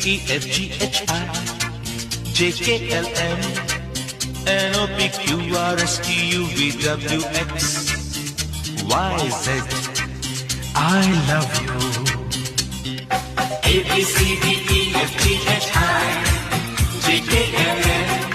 E F G H I J K L M N O P Q R S T U V W X Y Z. I love you. A B C D E F G H I J K L M